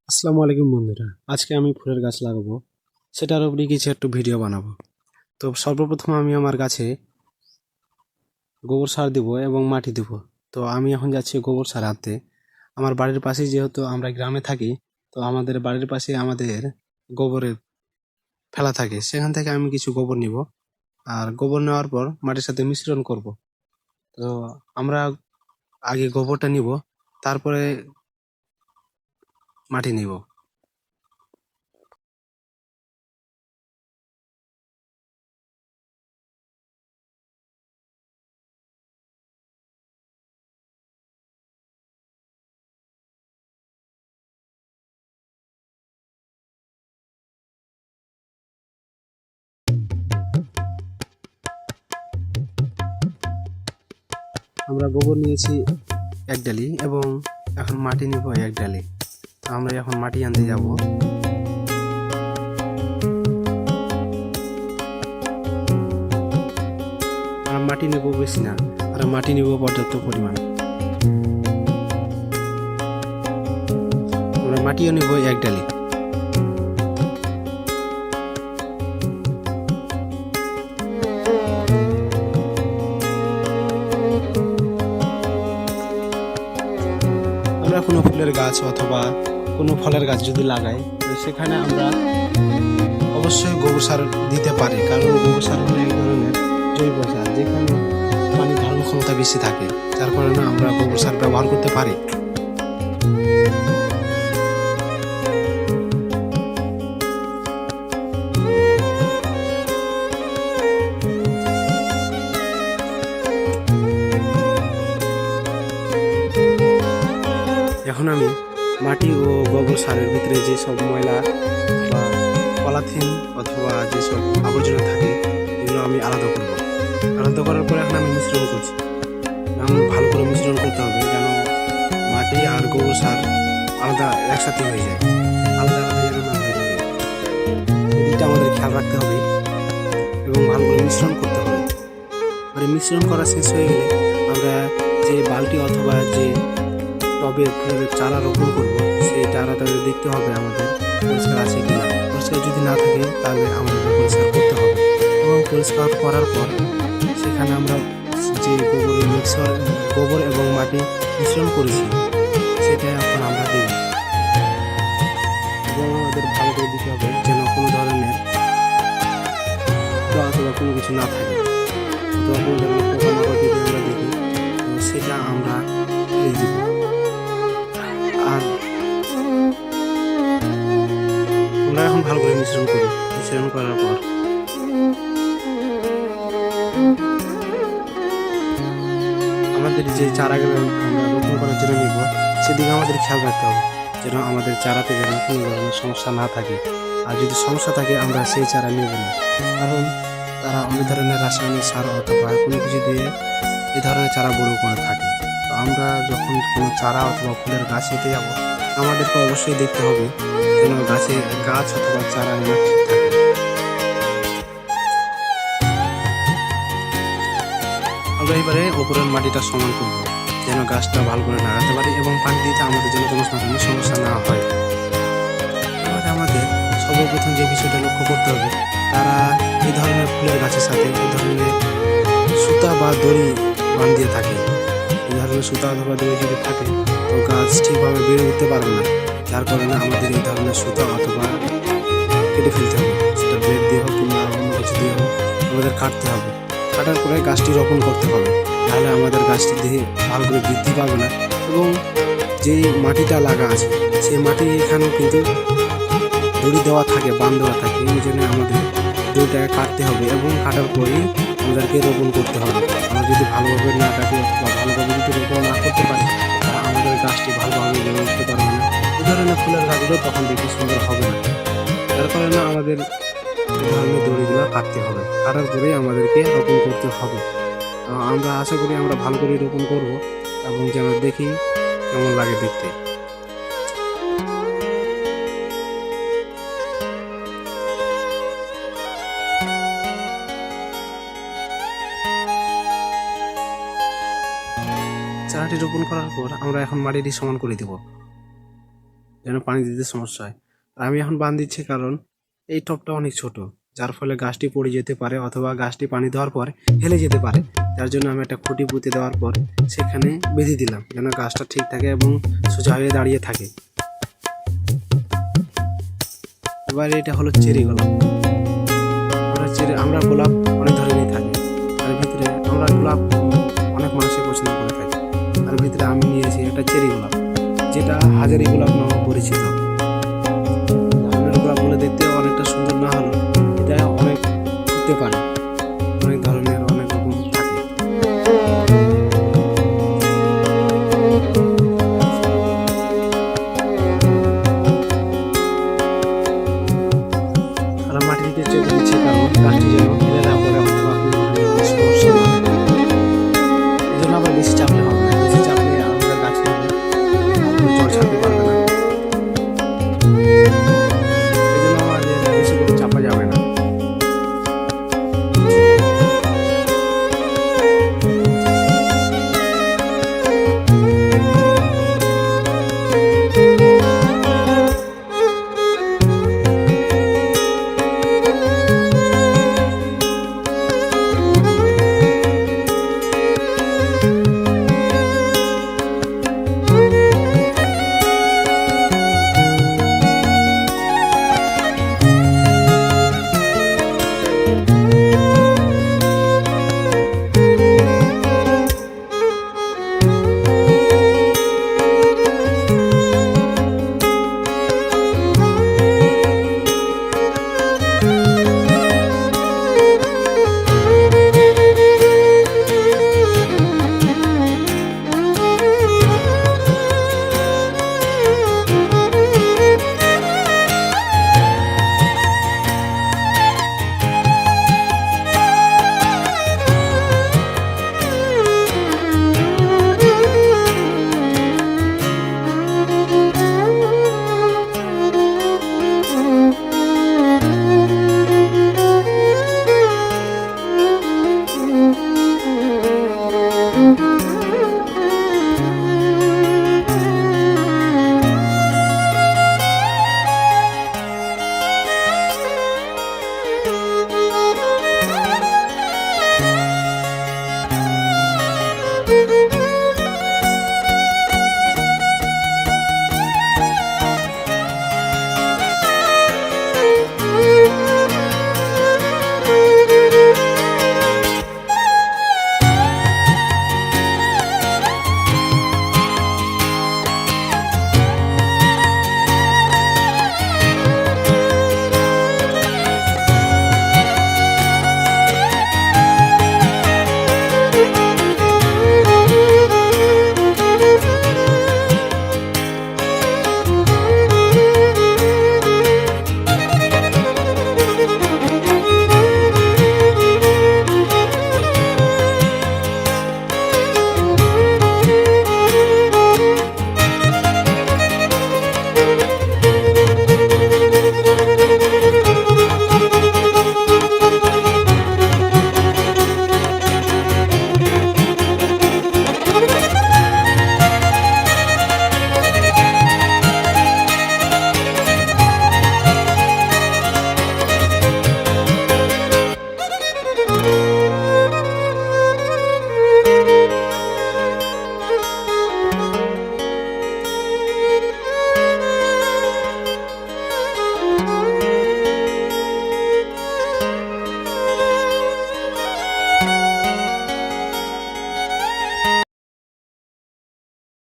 আসসালামু আলাইকুম বন্ধুরা, আজকে আমি ফুলের গাছ লাগাবো, সেটার উপরে কিছু একটু ভিডিও বানাবো। তো সর্বপ্রথম আমি আমার গাছে গোবর সার দিব এবং মাটি দিব। তো আমি এখন যাচ্ছি গোবর সার আনতে। আমার বাড়ির পাশে, যেহেতু আমরা গ্রামে থাকি, তো আমাদের বাড়ির পাশে আমাদের গোবরের ফেলা থাকে, সেখান থেকে আমি কিছু গোবর নিব। আর গোবর নেওয়ার পর মাটির সাথে মিশ্রণ করব। তো আমরা আগে গোবরটা নিব, তারপরে মাটি নিব। আমরা গোবর নিয়েছি 1 ডালি এবং এখন মাটি নিব 1 ডালি। তো আমরা এখন মাটি আনতে যাব। আর মাটি নেব বেশি না, আর মাটি নেব পর্যাপ্ত পরিমাণ। আমরা মাটিও নেব 1 ডালি। আমরা কোনো ফুলের গাছ অথবা কোনো ফলের গাছ যদি লাগাই, তো সেখানে আমরা অবশ্যই গোবর সার দিতে পারি, কারণ গোবর সার হলো এক ধরনের জৈব সার, যেখানে পানি ধারণ ক্ষমতা বেশি থাকে, যার কারণে আমরা গোবর সার ব্যবহার করতে পারি। এখন আমি মাটি ও গোবর সারের ভিতরে যেসব ময়লা বা পলিথিন অথবা যেসব আবর্জনা থাকে, এগুলো আমি আলাদা করব। আলাদা করার পরে এখন আমি মিশ্রণ করছি। এখন ভালো করে মিশ্রণ করতে হবে, যেন মাটি আর গোবর সার আলাদা একসাথে হয়ে যায়, আলাদা আলাদা যেন না হয়ে যায়। এদিকটা আমাদের খেয়াল রাখতে হবে এবং ভালো করে মিশ্রণ করতে হবে। মানে মিশ্রণ করা শেষ হয়ে গেলে আমরা যে বালতি অথবা যে টবে ফুলের চারা রোপণ করব, সেই চারাটা দেখতে হবে আমাদের পরিষ্কার আছে কিনা। পরিষ্কার যদি না থাকে, তাহলে আমাদের পরিষ্কার করতে হবে। এবং পরিষ্কার করার পর সেখানে আমরা যে গোবর এবং মাটি মিশ্রণ করেছি, সেটা এখন আমরা দেব। এবং আমাদের ভালো করে দিতে হবে, যেন কোনো ধরনের অথবা কোনো কিছু না থাকে, অথবা কোনো ধরনের পোকামাকড় যদি আমরা দেখি, তো সেটা আমরা ফেলে দিব। আর আমরা এখন ভালো করে মিশ্রণ করি। মিশ্রণ করার পর আমাদের যে চারাগুলো আমরা রোপণ করার জন্য নিব, সেদিকে আমাদের খেয়াল রাখতে হবে, যেন আমাদের চারাতে যেন কোনো ধরনের সমস্যা না থাকে। আর যদি সমস্যা থাকে, আমরা সেই চারা নেব না, কারণ তারা অনেক ধরনের রাসায়নিক সার অথবা কোনো কিছু দিয়ে এই ধরনের চারা বড় করে থাকে। তো আমরা যখন কোনো চারা অথবা ফুলের গাছ নিতে যাব, আমাদেরকে অবশ্যই দেখতে হবে যেন গাছ অথবা চারা যেন ঠিক থাকে। আমরা এবারে উপরের মাটিটা সমান করব, যেন গাছটা ভালো করে লাগাতে পারি এবং পানি দিতে আমাদের যেন কোনো ধরনের সমস্যা না হয়। এবারে আমাদের সর্বপ্রথম যে বিষয়টা লক্ষ্য করতে হবে, তারা এই ধরনের ফুলের গাছের সাথে এই ধরনের সুতা বা দড়ি বাঁধিয়ে থাকে। এই ধরনের সুতা অথবা দড়ি যদি থাকে, তো গাছ ঠিকভাবে বেড়ে উঠতে পারবে না, যার কারণে আমাদের এই ধরনের সুতা অথবা কেটে ফেলতে হবে। সেটা ব্লেড দিয়ে হোক কিংবা অন্য কিছু দিয়ে হোক, আমাদের কাটতে হবে। কাটার পরে গাছটি রোপণ করতে হবে, তাহলে আমাদের গাছটি দেহে ভালো করে বৃদ্ধি পাবে না। এবং যেই মাটিটা লাগা আছে, সেই মাটি এখানেও কিন্তু দড়ি দেওয়া থাকে, বাঁধ দেওয়া থাকে। এই জন্য আমাদের দড়িটাকে কাটতে হবে এবং কাটার পরেই আমাদেরকে রোপণ করতে হবে। আমরা যদি ভালোভাবে না কাটি বা ভালোভাবে যদি রোপণ না করতে পারি, তাহলে আমাদের গাছটি ভালোভাবে বেড়ে উঠতে পারবে না। এই ধরনের ফুলের গাছগুলো তখন দেখতে সুন্দর হবে না। যার কারণে আমাদের এই ধরনের দড়িগুলো কাটতে হবে, কাটার পরেই আমাদেরকে রোপণ করতে হবে। আমরা আশা করি আমরা ভালো করে রোপণ করব এবং যেন দেখি কেমন লাগে দেখতে। চারাটি রোপণ করার পর আমরা এখন মাটিটি সমান করে দেব। যেন পানি দিতে সমস্যা হয়। আর আমি এখন বান দিচ্ছি কারণ এই টবটা অনেক ছোট, যার ফলে গাছটি পড়ে যেতে পারে অথবা গাছটি পানি দেওয়ার পর হেলে যেতে পারে। যার জন্য আমি একটা খুঁটি পুঁতে দেওয়ার পর সেখানে বেঁধে দিলাম যেন গাছটা ঠিক থাকে এবং সোজা হয়ে দাঁড়িয়ে থাকে। এবার এটা হলো চেরি গোলাপ। আমরা গোলাপ অনেক ধরনেরই থাকে, তার ভিতরে আমরা গোলাপ অনেক মানুষই পছন্দ করে থাকি। তার ভিতরে আমি নিয়েছি একটা চেরি গোলাপ, যেটা হাজারি গোলাপ নামে পরিচিত। অন্যের গোলাপগুলো দেখতে অনেকটা সুন্দর না হলেও এটা অনেক ফুটতে পারে।